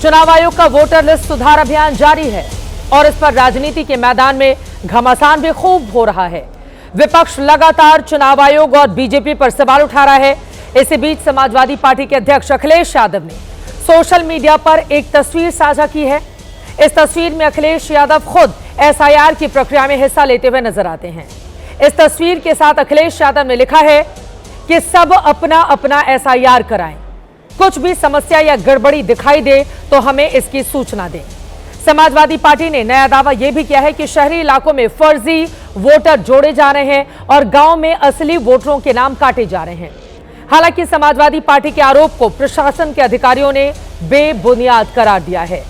चुनाव आयोग का वोटर लिस्ट सुधार अभियान जारी है और इस पर राजनीति के मैदान में घमासान भी खूब हो रहा है। विपक्ष लगातार चुनाव आयोग और बीजेपी पर सवाल उठा रहा है। इसी बीच समाजवादी पार्टी के अध्यक्ष अखिलेश यादव ने सोशल मीडिया पर एक तस्वीर साझा की है। इस तस्वीर में अखिलेश यादव खुद एसआईआर की प्रक्रिया में हिस्सा लेते हुए नजर आते हैं। इस तस्वीर के साथ अखिलेश यादव ने लिखा है कि सब अपना अपना एसआईआर कराएं, कुछ भी समस्या या गड़बड़ी दिखाई दे तो हमें इसकी सूचना दें। समाजवादी पार्टी ने नया दावा यह भी किया है कि शहरी इलाकों में फर्जी वोटर जोड़े जा रहे हैं और गांव में असली वोटरों के नाम काटे जा रहे हैं। हालांकि समाजवादी पार्टी के आरोप को प्रशासन के अधिकारियों ने बेबुनियाद करार दिया है।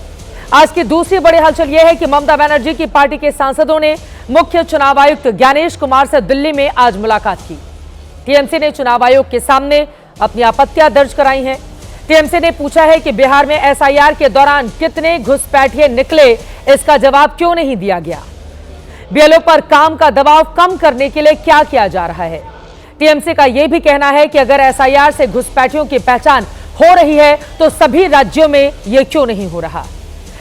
आज की दूसरी बड़ी हलचल यह है कि ममता बनर्जी की पार्टी के सांसदों ने मुख्य चुनाव आयुक्त ज्ञानेश कुमार से दिल्ली में आज मुलाकात की। टीएमसी ने चुनाव आयोग के सामने अपनी आपत्तियां दर्ज कराई हैं। टीएमसी ने पूछा है कि बिहार में एसआईआर के दौरान कितने घुसपैठिए निकले, इसका जवाब क्यों नहीं दिया गया। बीएलओ पर काम का दबाव कम करने के लिए क्या किया जा रहा है। टीएमसी का यह भी कहना है कि अगर एसआईआर से घुसपैठियों की पहचान हो रही है तो सभी राज्यों में यह क्यों नहीं हो रहा।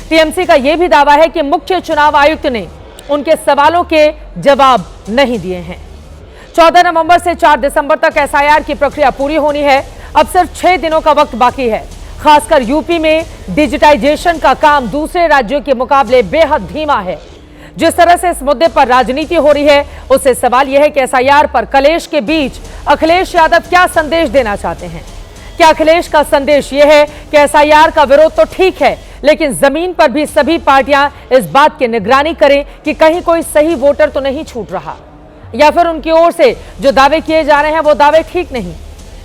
टीएमसी का यह भी दावा है कि मुख्य चुनाव आयुक्त ने उनके सवालों के जवाब नहीं दिए हैं। 14 नवंबर से 4 दिसंबर तक एसआईआर की प्रक्रिया पूरी होनी है। अब सिर्फ 6 दिनों का वक्त बाकी है। खासकर यूपी में डिजिटाइजेशन का काम दूसरे राज्यों के मुकाबले बेहद धीमा है। जिस तरह से इस मुद्दे पर राजनीति हो रही है, उससे सवाल यह है कि एसआईआर पर कलेश के बीच अखिलेश यादव क्या संदेश देना चाहते हैं। क्या अखिलेश का संदेश यह है कि एसआईआर का विरोध तो ठीक है, लेकिन जमीन पर भी सभी पार्टियां इस बात की निगरानी करें कि कहीं कोई सही वोटर तो नहीं छूट रहा, या फिर उनकी ओर से जो दावे किए जा रहे हैं वो दावे ठीक नहीं।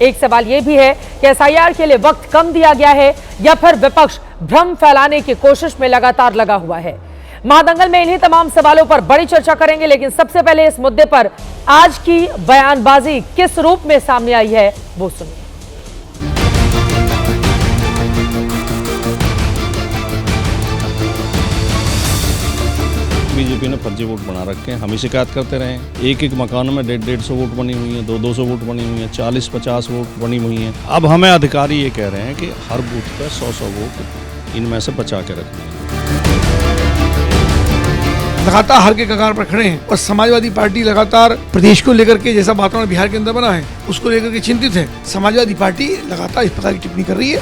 एक सवाल यह भी है कि एसआईआर के लिए वक्त कम दिया गया है या फिर विपक्ष भ्रम फैलाने की कोशिश में लगातार लगा हुआ है। महादंगल में इन्हीं तमाम सवालों पर बड़ी चर्चा करेंगे, लेकिन सबसे पहले इस मुद्दे पर आज की बयानबाजी किस रूप में सामने आई है वो सुनिए। बीजेपी ने फर्जी वोट बना रखे हैं, हम ही शिकायत करते रहे हैं। एक एक मकानों में 150 वोट बनी हुई है, 200 वोट बनी हुई है, 40-50 वोट बनी हुई हैं। अब हमें अधिकारी ये कह रहे हैं कि हर बूथ पर 100 वोट इनमें से बचा के रखने हैं। लगातार हार के कगार पर खड़े हैं और समाजवादी पार्टी लगातार प्रदेश को लेकर के जैसा वातावरण बिहार के अंदर बना है उसको लेकर के चिंतित है। समाजवादी पार्टी लगातार इस प्रकार की टिप्पणी कर रही है।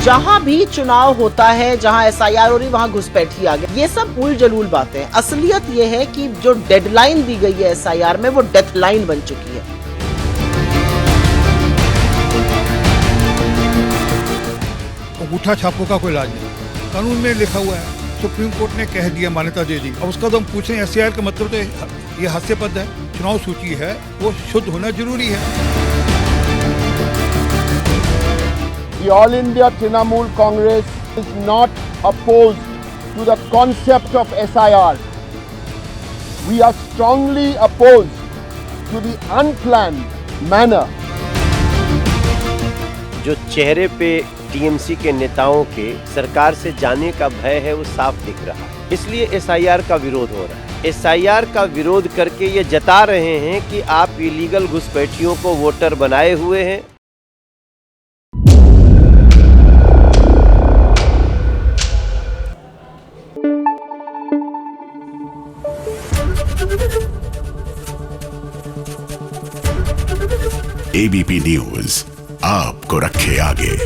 जहां भी चुनाव होता है, जहां एसआईआर हो रही, वहां घुसपैठी आ गया। ये सब उल जलूल बातें हैं। असलियत ये है कि जो डेडलाइन दी गई है एसआईआर में वो डेथ लाइन बन चुकी है। अंगूठा छापों का कोई इलाज नहीं, कानून में लिखा हुआ है, सुप्रीम कोर्ट ने कह दिया, मान्यता दे दी। अब उसका तो हम पूछें एसआईआर का मतलब तो ये हास्यास्पद है। चुनाव सूची है वो शुद्ध होना जरूरी है। The All India Trinamool Congress is not opposed to the concept of SIR. We are strongly opposed to the unplanned manner. जो चेहरे पे टीएमसी के नेताओं के सरकार से जाने का भय है वो साफ दिख रहा है, इसलिए एसआईआर का विरोध हो रहा है। एसआईआर का विरोध करके ये जता रहे हैं कि आप इलीगल घुसपैठियों को वोटर बनाए हुए हैं। एबीपी न्यूज आपको रखे आगे।